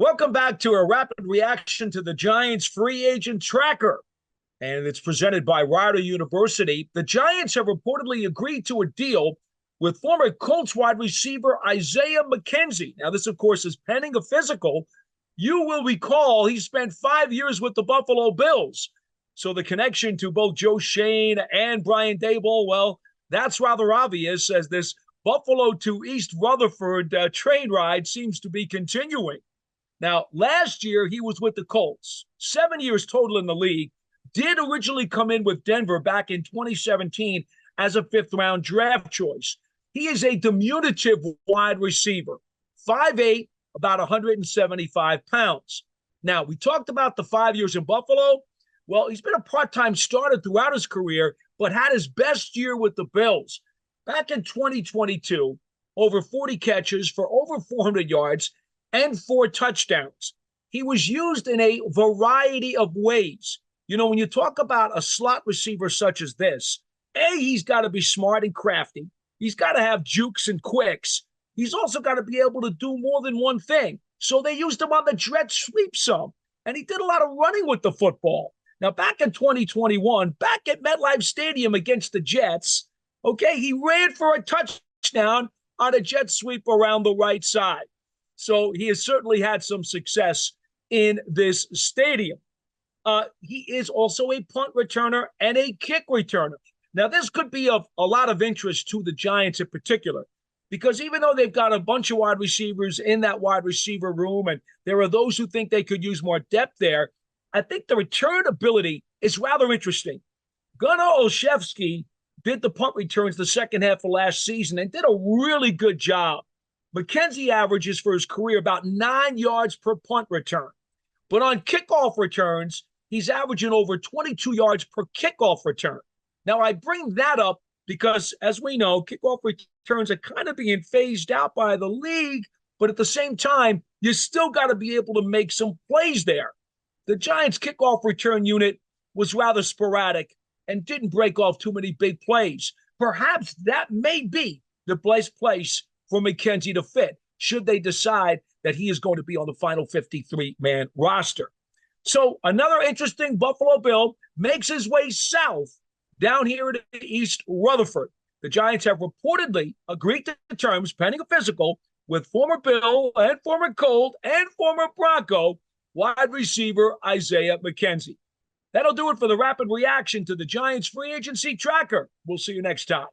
Welcome back to a rapid reaction to the Giants free agent tracker. And it's presented by Rider University. The Giants have reportedly agreed to a deal with former Colts wide receiver Isaiah McKenzie. Now, this, of course, is pending a physical. You will recall he spent 5 years with the Buffalo Bills. So the connection to both Joe Shane and Brian Daboll, well, that's rather obvious as this Buffalo to East Rutherford train ride seems to be continuing. Now, last year, he was with the Colts, 7 years total in the league, did originally come in with Denver back in 2017 as a fifth-round draft choice. He is a diminutive wide receiver, 5'8", about 175 pounds. Now, we talked about the 5 years in Buffalo. Well, he's been a part-time starter throughout his career, but had his best year with the Bills. Back in 2022, over 40 catches for over 400 yards, and 4 touchdowns. He was used in a variety of ways. You know, when you talk about a slot receiver such as this, he's got to be smart and crafty. He's got to have jukes and quicks. He's also got to be able to do more than one thing. So they used him on the jet sweep some, and he did a lot of running with the football. Now, back in 2021, back at MetLife Stadium against the Jets, he ran for a touchdown on a jet sweep around the right side. So he has certainly had some success in this stadium. He is also a punt returner and a kick returner. Now, this could be of a lot of interest to the Giants in particular, because even though they've got a bunch of wide receivers in that wide receiver room, and there are those who think they could use more depth there, I think the return ability is rather interesting. Gunnar Olszewski did the punt returns the second half of last season and did a really good job. McKenzie averages for his career about 9 yards per punt return. But on kickoff returns, he's averaging over 22 yards per kickoff return. Now, I bring that up because, as we know, kickoff returns are kind of being phased out by the league, but at the same time, you still got to be able to make some plays there. The Giants' kickoff return unit was rather sporadic and didn't break off too many big plays. Perhaps that may be the best place for McKenzie to fit, should they decide that he is going to be on the final 53-man roster. So another interesting Buffalo Bill makes his way south down here to East Rutherford. The Giants have reportedly agreed to terms pending a physical with former Bill and former Colt and former Bronco wide receiver Isaiah McKenzie. That'll do it for the rapid reaction to the Giants free agency tracker. We'll see you next time.